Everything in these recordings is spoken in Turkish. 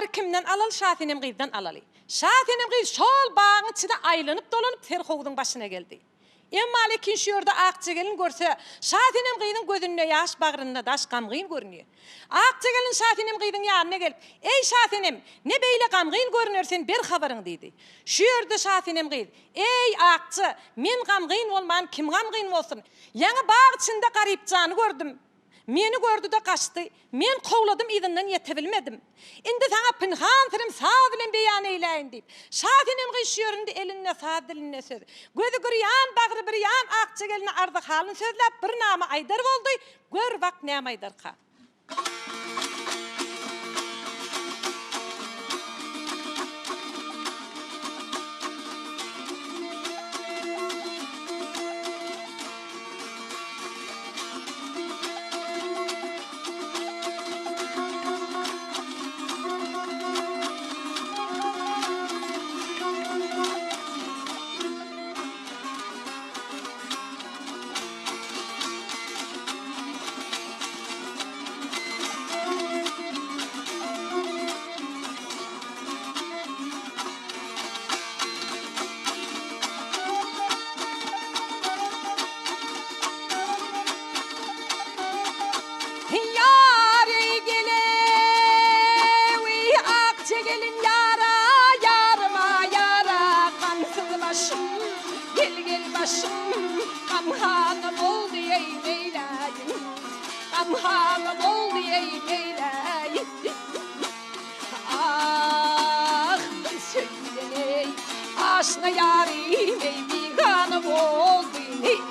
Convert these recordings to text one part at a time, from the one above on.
bir kimden alalı? Şatenem Gıy'dan alalı. Şatenem Gıy şol bağın içinde aylanıp dolanıp Terhov'dun başına geldi. Emma ikinci yurda Akçagelin görse Şatenem Gıy'dın gözününe yaş, bağrına taş gamgıyın görünüyor. Akçagelin Şatenem Gıy'dın yanına gelip ey Şatenem ne beyle gamgıyın görünürsen bir haberin dedi. Şu yurda Şatenem Gıy ey Akçı men gamgıyın olman kim gamgıyın olsun. Yana bağ içinde garip canı gördüm. Meni gördü de kaçtı. Men kovladım izinden yetebilmedim. Indi sana pinhan tirim sağ dilen beyan eyleyin deyip. Şatenem gıyşıyorunda elinne sağ dilinne söz. Gözü güryan, bağrı bir yan, akça geline ardı halın sözlep bir namı aydar oldu. Gör bak ne aydar ka. Aşna yarim ey biganım oldu neyleyim.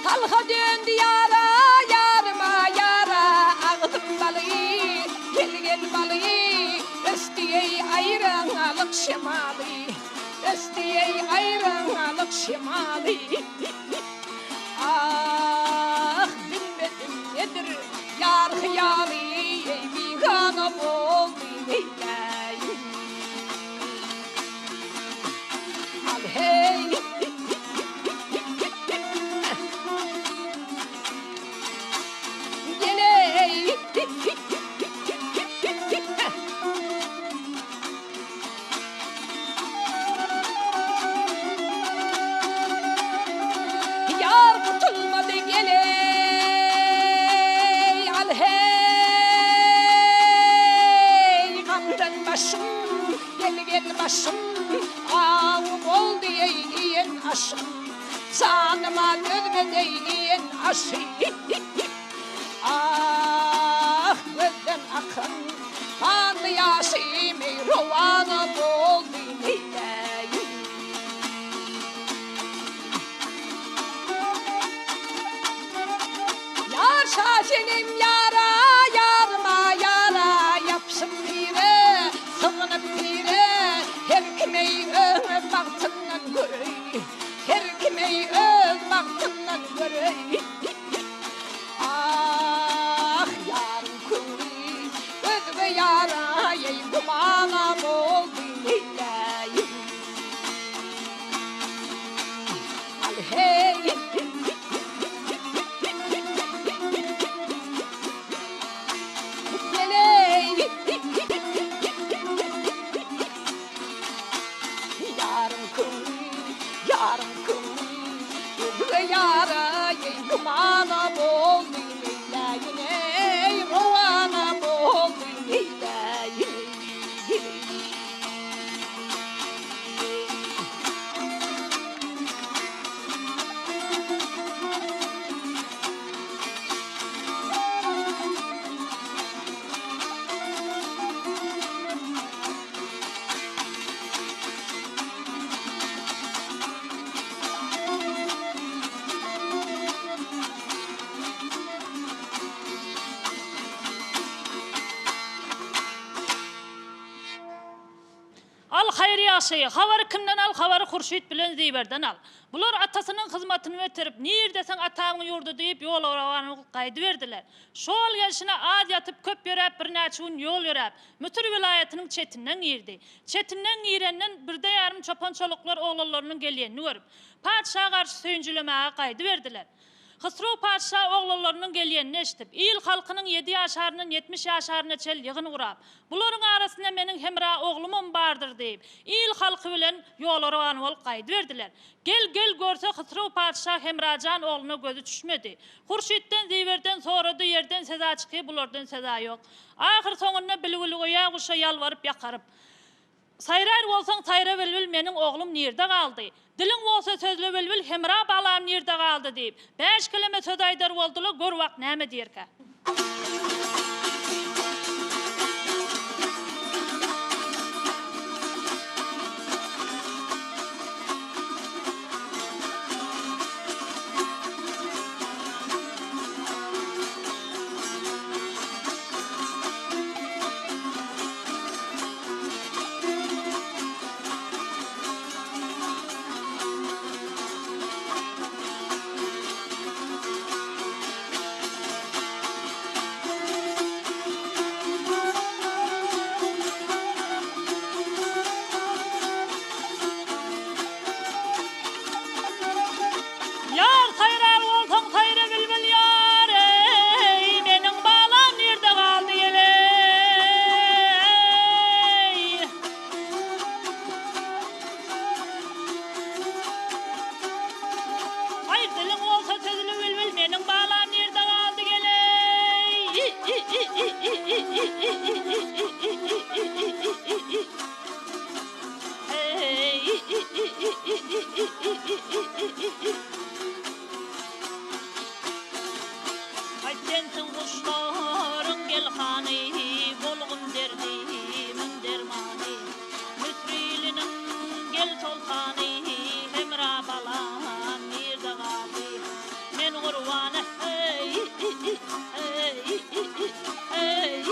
Halka döndü yara yarıma yara ağzım balı gel balı östüye ayran alık şemalı östüye ayran alık şemalı. Ah bilmedim nedir yar hıyali ey biganım oldu neyleyim. Al hey gel ey başım ağım oldu eğiyen aşım canıma gözüme değiyen aşı. Ah gözden akın kanlı yaşım rovanım oldu neyleyim. Yar şaşenim yara yarma yara yapsın pire sığınıp pire. Her kimeyi öz baktından görey, her kimeyi öz baktından görey. Ah yarım kuri, gözüme yara yey kumağam oldu. hayır yaşayı. Havarı kimden al? Havarı Hurşit bilen Ziber'den al. Bular atasının hizmetini vetirip, nirdesin atağın yurdu deyip yol oravanı kaydı verdiler. Şol gelişine az yatıp köp yörep, bir neçun yol yörep. Mütür vilayetinin çetinden girdi. Çetinden girenden bir de yarım çopan çoluklar oğullarının geliyenini görüp, padişaha karşı söyüncülemeye kaydı verdiler. Hısro padişah oğullarının geliyenini eşitip, il halkının 7 yaşarının 70 yaşarına çel yığın urap. Buların arasında menin hemra oğlumum bardır deyip, il halkı bilen yol oravanı ol kaydı verdiler. Gel görse Hısro padişah hemracan oğluna gözü düşmedi. Hurşit'ten Ziver'den soradı yerden seza çıkıyor, bulardan seza yok. Ahir sonunda bilgülüğüye kuşa yalvarıp yakarıp. Sayrar olsan sayra bilbil menin oğlum nirde kaldı. Dilin olsa sözlü bilbil hemra balam nirde kaldı deyip. 5 kelime söz aydar oldular gör vakt näme diyerke. Aytentin kuşların gel hani, bolgun derdimin dermani. Müsrilinin gel soltani, hemra balam nirde kaldı. Men kurbanı hey, hey, hey,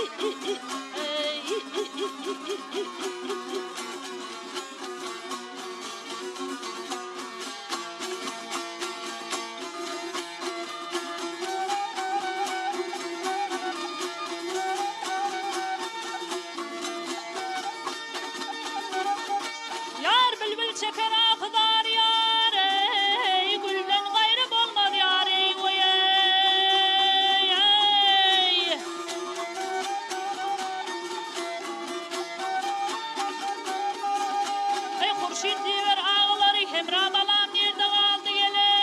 çeker akıdar yar ey, gülden gayrı olmaz yar ey, oy ey, ey. Ey Hurşit diver ağları hemra balam nerede kaldı gel ey.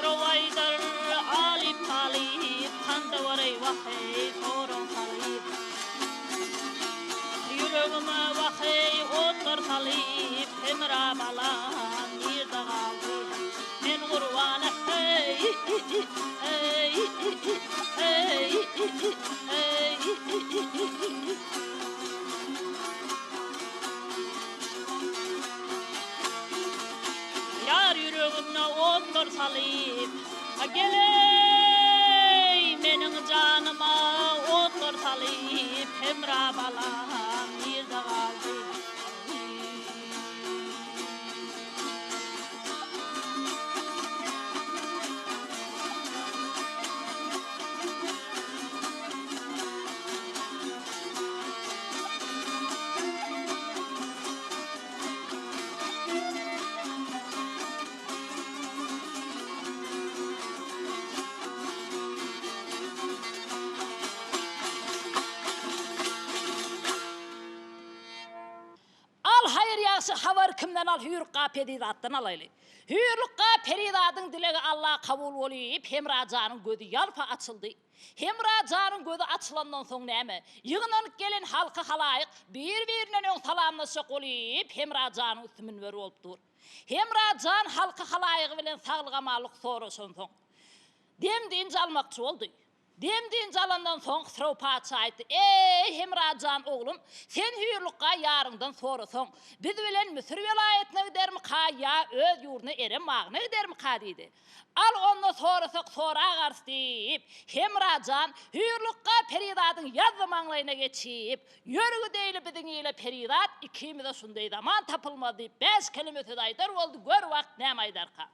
Provider Ali Talib Kandavarey vahay Koron Talib Yüreğime vahay Otur Talib Hemra balam nirde kaldı. Men kurbanı hey, hey, hey, hey. Yar yüreğimne otur Talib, gel ey menin canıma otur Talib, hemra balam nirde kaldı. Havar kimden al? Hürrükka peridattan alaylı. Hürrükka peridatın dilegi Allah kabul olup Hemracanın gözü yalpa açıldı. Hemracanın gözü açılandan sonra näme? Yığınlanıp gelen halkı halayık birbirine ön salamlaşık olup Hemracanın üstümün veri olupdur. Hemracan halkı halayık bilen sağlığa maluk sorusun son. Dem deyince almakçı oldu. Demdiğin zalandan son sırav paça aytdı. Ey Hemracan oğlum, sen hüyürlükka yarından sorusun. Biz bilen Müsür velayetine gider mi ka ya öz yurduna erem mağına gider mi ka deydi. Al onunla sorusak sonra qarşı deyip, Hemracan hüyürlükka Peridat'ın yaz zamanlarına geçip, yörügü deyli bizin ile Peridat, ikimize şunday zaman tapılmadı deyip, 5 kilometre aydar oldu, gör vakt ne aydar ka.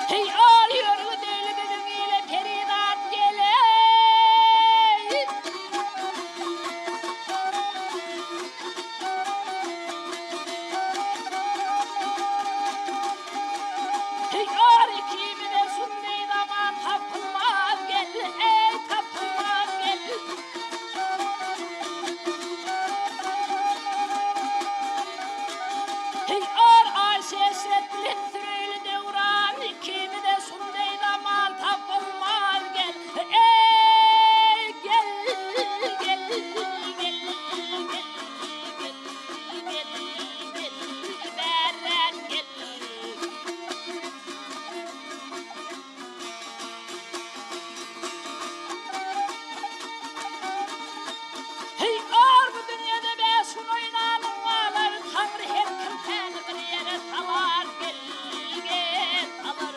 Hey ağrıyor deli bizim ile Peridat gele. Hey ağrı kimine sunduğu zaman tapılmaz gel. Ey tapılmaz gel. Hey ağır Ayşe Esret'lin sürüylü devran kimi de sunduğu zaman tapılmaz gel. Ey gel gel gel gel gel gel beren gel. Hey ağır bu dünyada be sun oynanın ağlar Tanrı her kim seni bir yere salar gel gel alır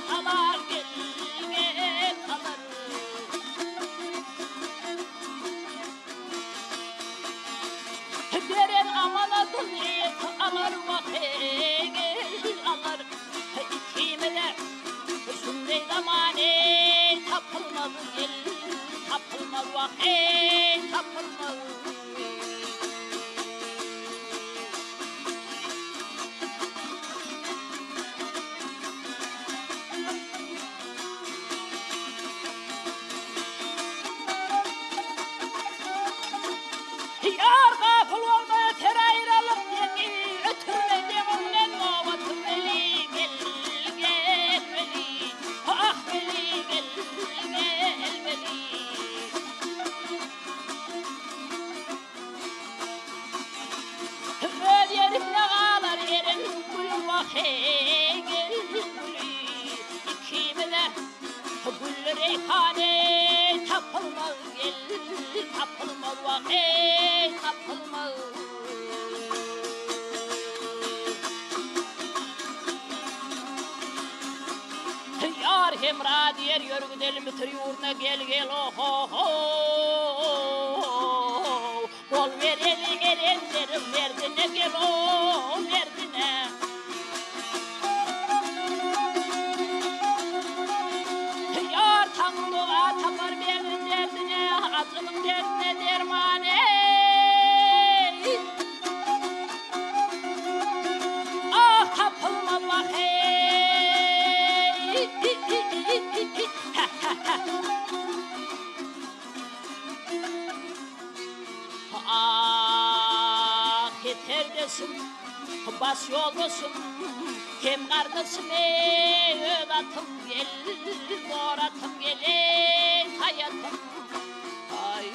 salar gel gel alır. Deren amanatın eti alır vakit gel alır. İkime de sunday zamanı tapılmaz gel tapılmaz vakit tapılmaz. Yar gafıl olma terayralık yeni ötürmedi onun muvatım veli gel gel veli ah veli gel gel veli. Öl yerine ağlar yerim gül vakit gel gülü ikime de gül reyhane tapılmaz gel tapılmaz vakit tapılmaz. Yar Hemra diyer yörgü deli mütür yurduna gel gel oho ho. Bol vereli erenlerim merdine gel o merdine. Yar tanrılığa tapar benim derdine, acının derdine derman ey. Ah tapılmaz vakit. Ah yeter desin, bas yoldasın. Hem kardeşim ey atım gel, zor atım gel ey hayatım. Ay.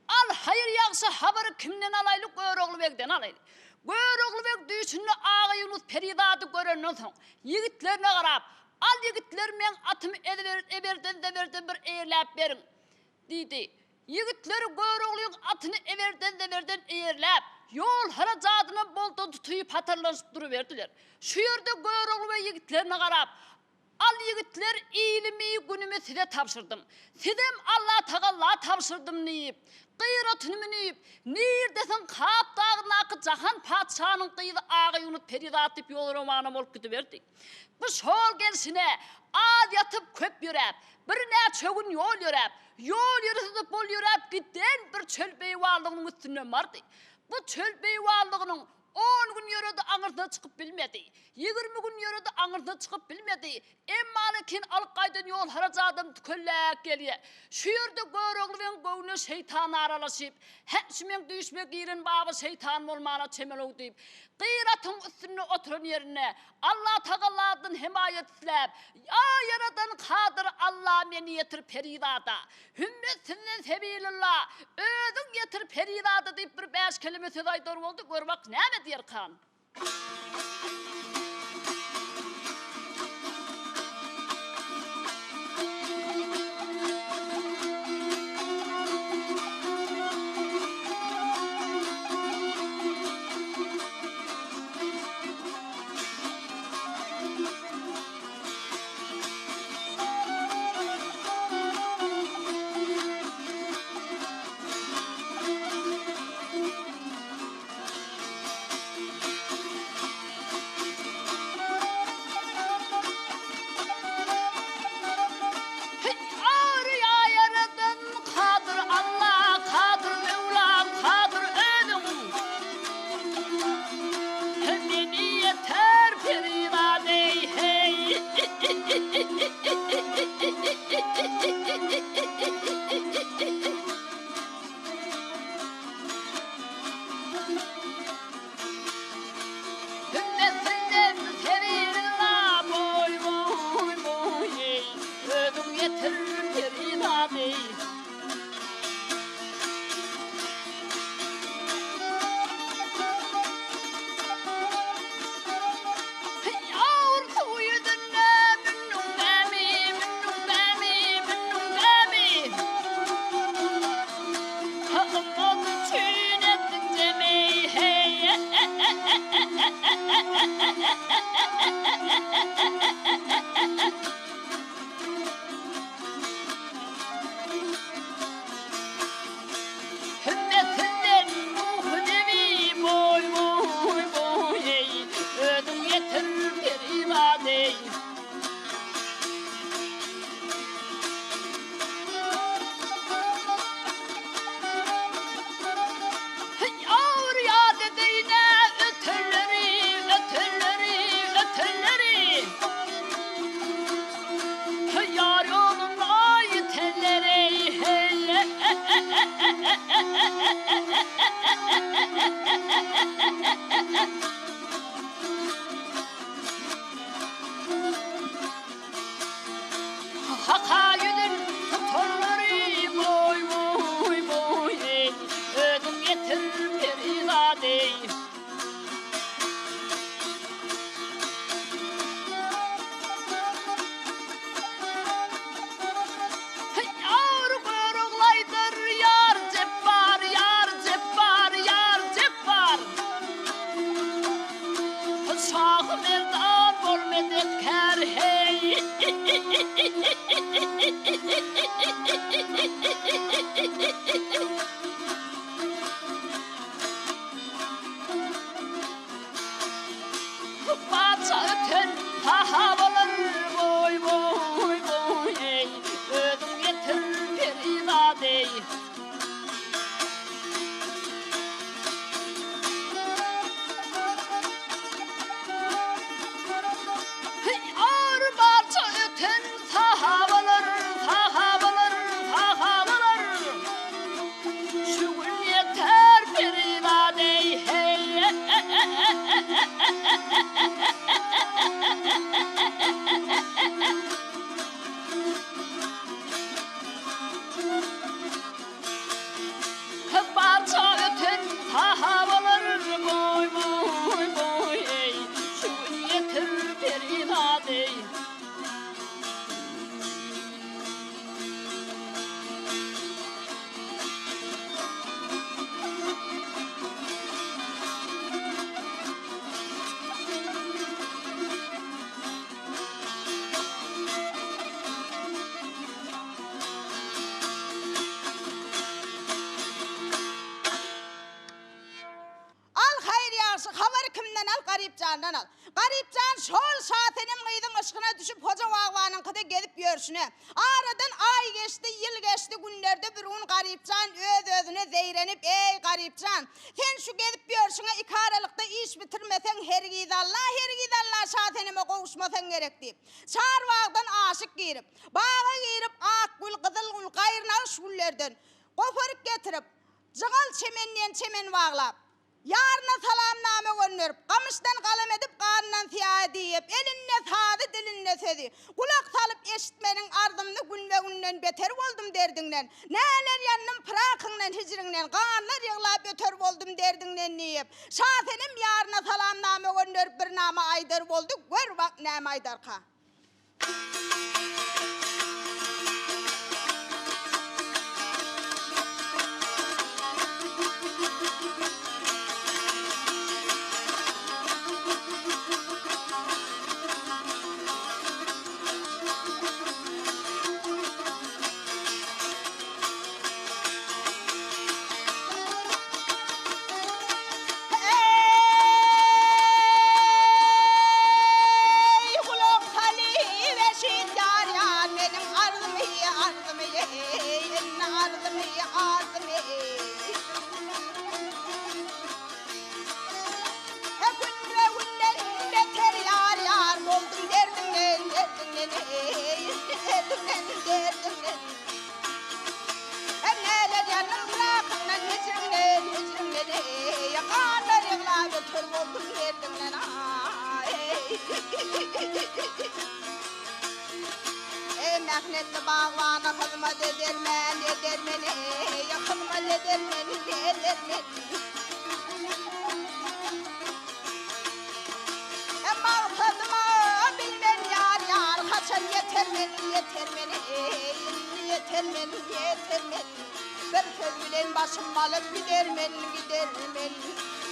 Al hayır yağsa haberi kimden alaylı? Göroğlu Bek'ten alaylı. Göroğlu Bek düğüşünü ağa Yunus Peridat'ı görenden son yigitlerine qarap, al yigitler men atımı everden de verden bir eğerlep verin dedi. Yigitleri Göroğlu'nun atını everden de verden eğerlep yol haracadına boldan tutuyup hatırlaşıp duruverdiler. Şu yerde Göroğlu ve yigitlerine qarap, Al yigitler iyilimi günümü size tapşırdım. Sizem Allah Teala tapşırdım neyip. Kıyratını minip. Neredesin Kap dağına akı Cahan Padişah'ın kıyıdı ağı yunut peridat deyip yol romanım olup gidiverdi. Bu şol gelsine ad yatıp köp yürep. Bir ne çögün yol yürep. Yol yürüsüdüp bol yürep giden bir çöl beyvarlığının üstüne vardı. Bu çöl beyvarlığının 10 gün yürüdü ağırda çıkıp bilmedi. 20 gün yürüdü ağırda çıkıp bilmedi. Emmalekin alqaydın yol haracadım tüküllek geliye. Şu yerde görüğlüğün göğüne şeytan aralaşıp. Hepsimen düşmek yerin babı şeytan olmana çemelok deyip. Kıyratın üstüne oturun yerine. Allah Teala'dan himayet silep. Ya yaradan kadir Allah meni yetir peridada. Hümmetinden sebilillah. Ödün yetir peridada deyip bir 5 kelime söz aydır oldu. Gör bak ne mi diyor kan? görüşüne. Aradan ay geçti, yıl geçti, günlerde bir gün garipcan öz-özüne zeyrenip, ey garipcan, sen şu gelip görüşüne 2 Aralık'ta iş bitirmesen hergidallah şatenime kavuşmasan gerek deyip. Çarvağdan aşık girip, bağa girip, ak gül, kızıl gül, gayrınaş güllerden koparıp getirip, cıgal çemenden çemen bağlap, yarına salamname gönderip, kamıştan kalem edip, karnından siyah deyip, elinle sağdı, dilinle sözü, kulak salıp eşitmenin ardımını gün ve günden beter oldum derdinden, neler yandım pırakından, hicrinden, kanlar yığlap beter oldum derdinden deyip, şasenim yarına salamname gönderip, bir nama aydar oldu, gör bak nama aydarka. Mehnetli bağvana hizmet edermen, yakınma edermen. Mağsadıma bilmen yar, kaçan yetermen. Bir söz bilen başım alıp gidermen.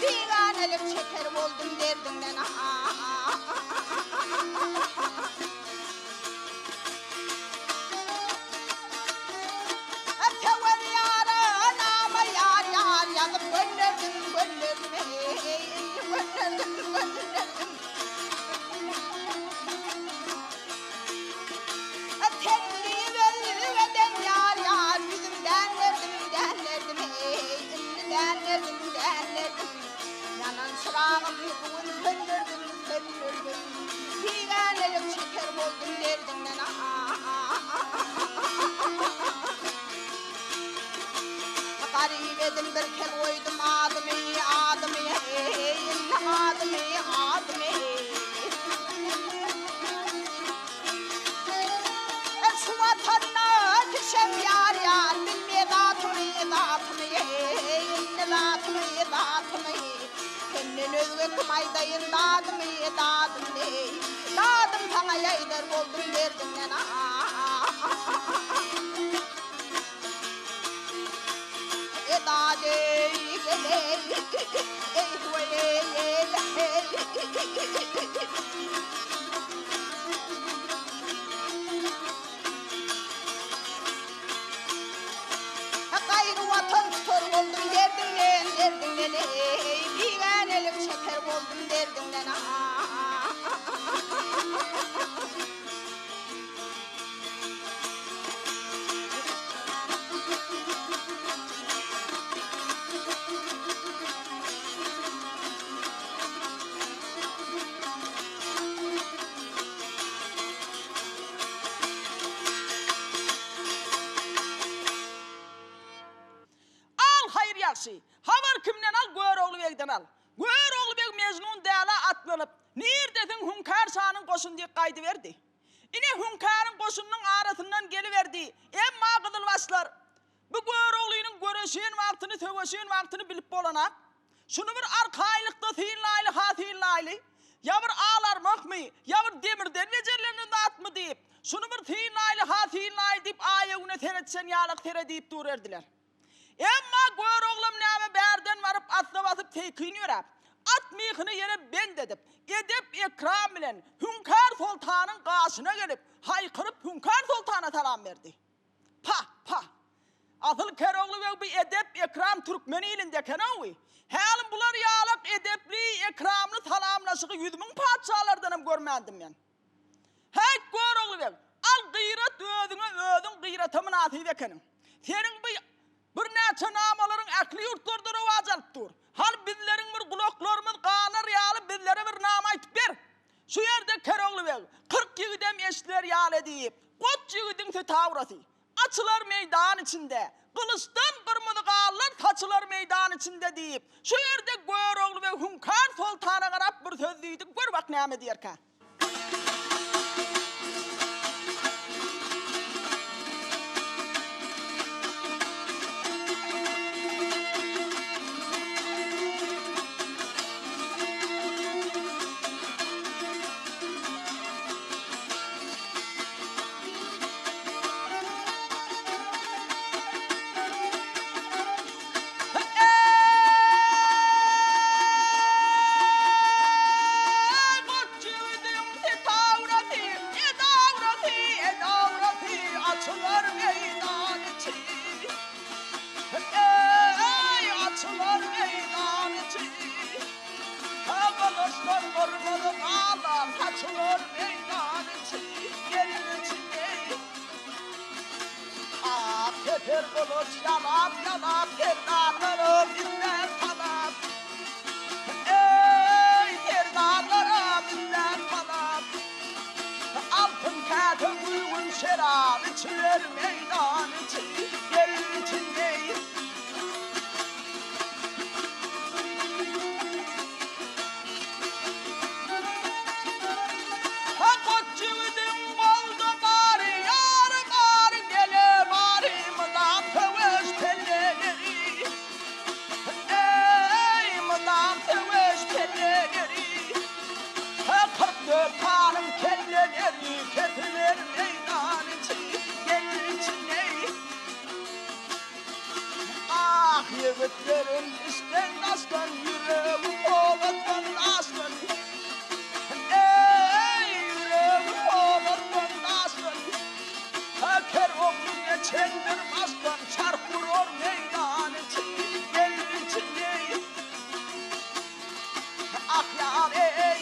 Diganelik çeker oldum derdinden. Yanan çırağım yıkığın söndürdüm. Diganelik çeker oldum derdinden. Garip edim bir kel koydum adımı. Şu vatanına düşem yar, bilmeye zatımı. Kendin özgü kımaydayın dadım sana yaydır oldum derdinden. Gayrı vatan tutar oldum derdinden. Diganelik çeker oldum derdinden. Havar kimden al? Göğeroğlu Bey'den al. Göğeroğlu Bey mezunun değerli atlanıp, neredesin Hünkar Şah'ın koşun diye kaydı verdi. Yine Hünkar'ın koşunun arasından geliverdi. Emma kızılbaşlar, bu Göğeroğlu'nun görüşün vaktini, tövüşün vaktini bilip bolana, şunu bir arkaylıkta tiyinlaylı, ya bir ağlarmak mı, ya bir demirden becerlerinin at mı deyip, şunu bir tiyinlaylı deyip ayağına teretsen yağlık tere deyip dururdular. Emma Göğeroğlu'm neme berden varıp atla basıp teykini yörep. At mihini yere ben dedim. Edep ikram bilen Hünkar Sultan'ın karşısına gelip haykırıp Hünkar Sultan'a salam verdi. Pa. Asıl Keroğlu ve bir edep ikram Türkmeni ilindeki ne? Halim bular yağlık edepli ikramlı salamlaşığı yüzümün padişahlardanım görmendim ben. Hey Göğeroğlu ve al gıyret özüne özün gıyratamın atıydı ekenin. Senin bir neçe namaların akli yurtlardır o azalıp dur. Hal bizlerin bir kulaklarımız kanır yağlı bizlere bir nama aytıp ver. Şu yerde Keroğlu Bey 40 yiğidem eşler yağlı deyip koç yiğidin tetavrası. Açılar meydan içinde. Kılıçtan kırmızı kağallar taçılar meydan içinde deyip. Şu yerde Göroğlu Bey Hünkar Sultan'a karap bir söz deydik. Gör bak neyme diyerken. Teper kılıç yalap yalap terdarlarım bizden kalap. Ey terdarlarım bizden kalap. Altın kağıtın uygun şerab içilir meydan içi gel içindeyiz. Ha koççuydum oldu bari yar bari gele bari mıdam tövüş pelleleri. Ey mıdam tövüş pelleleri. Ha 44 hanım kelleleri ketilir meydan içi gel içindeyiz. Ah yiğitlerim işten aslan yüreğim oğlattan aslan. Ey yüreğim oğlattan aslan. Keroğlu geçendir aslan çarp vurur meydan içi gel içindeyiz. Ah yar ey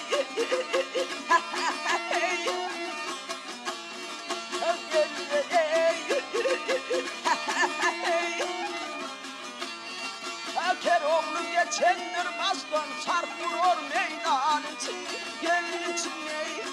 Keroğlu geçendir aslan çarp vurur meydan içi gel içindeyiz.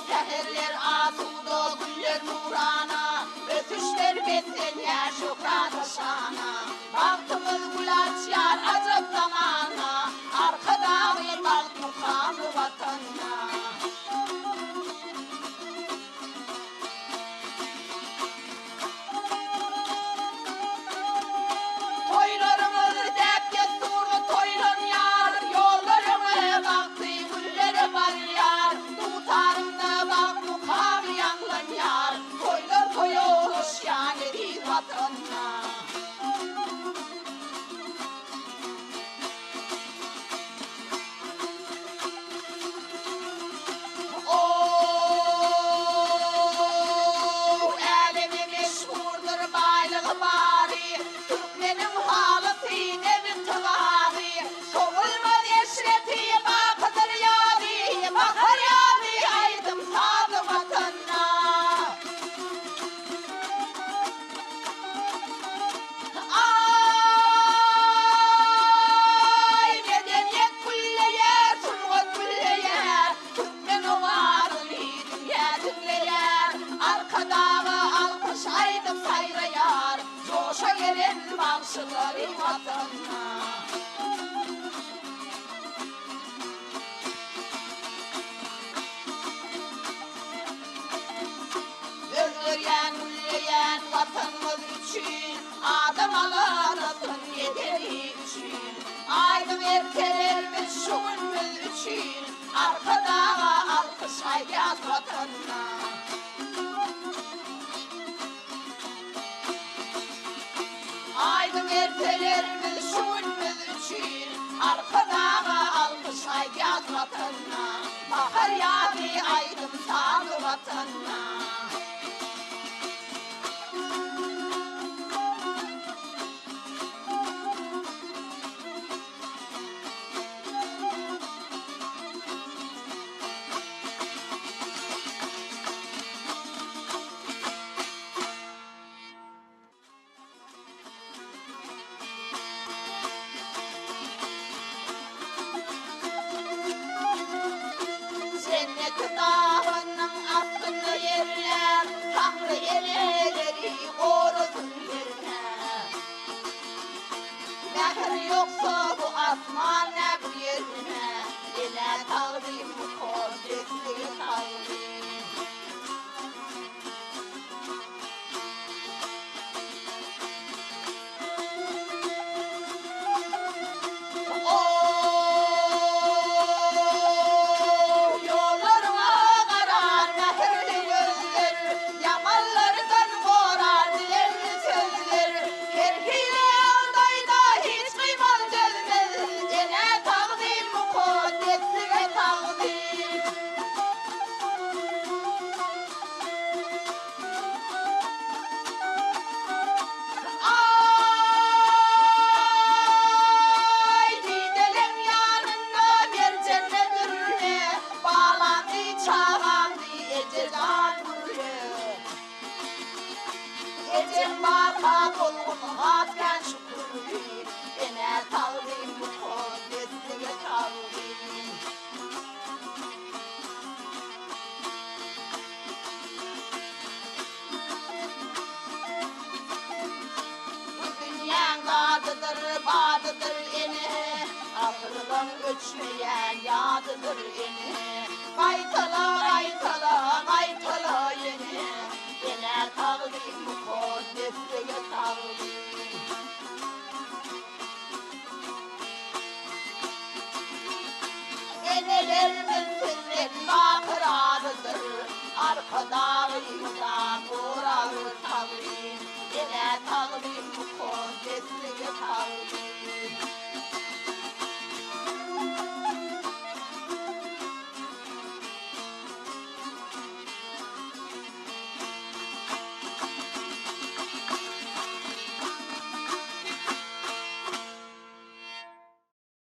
Seherler asuda güller nurana, ötüşler besleniyor şükran taşana. Baktımız gül açar acıp zamana, arkada bir kalk mukamı vatanına. Toylarımız dep desturlu toylan yar, yollarımı baktı güllere var yar. Tutarımda bak mukam yanglan yar, toylar toyuş yani bir vatanına. Oh, elimi meşhurdur baylığı bari, Türkmenin halı sinemin tıvari. Soğulmaz eşreti bakıdır yari, bakar yari aydım sadı vatanına. Ay medeniyet kulle yer, sulvat kulle yer, Türkmenin varın dünya dinle yer. Arkadağı alkış aydım sayrayar, coşa gelen bağışıları vatanına. alarasın yederi için. Aydın erkelerimiz şu günümüz için. Arkadağa alkış hayyaz vatanına. Aydın ertelerimiz şu günümüz için. Arkadağa alkış hayyaz vatanına. Bahar yağdı aydın sağlı vatanına. Cennet dağının aslını yerler, Tanrı eleleri korusun yerine. Mehir yoksa bu asman ne bu yerine, Ele tağdim bu kudretli tağdim. Ecem baka bulgun hatken şükürlü, Ene tağdim bu kudretliye tağdim. Bu dünyanın adıdır, badıdır ene, Akıldan göçmeyen yadıdır ene. Kaytala, kaytala, kaytala ene, Ene tağdim bu kudretliye tağdim. Enelerimin sözlerin bakıradıdır, Arkada yıldan uğralı tağdim. Ene tağdim bu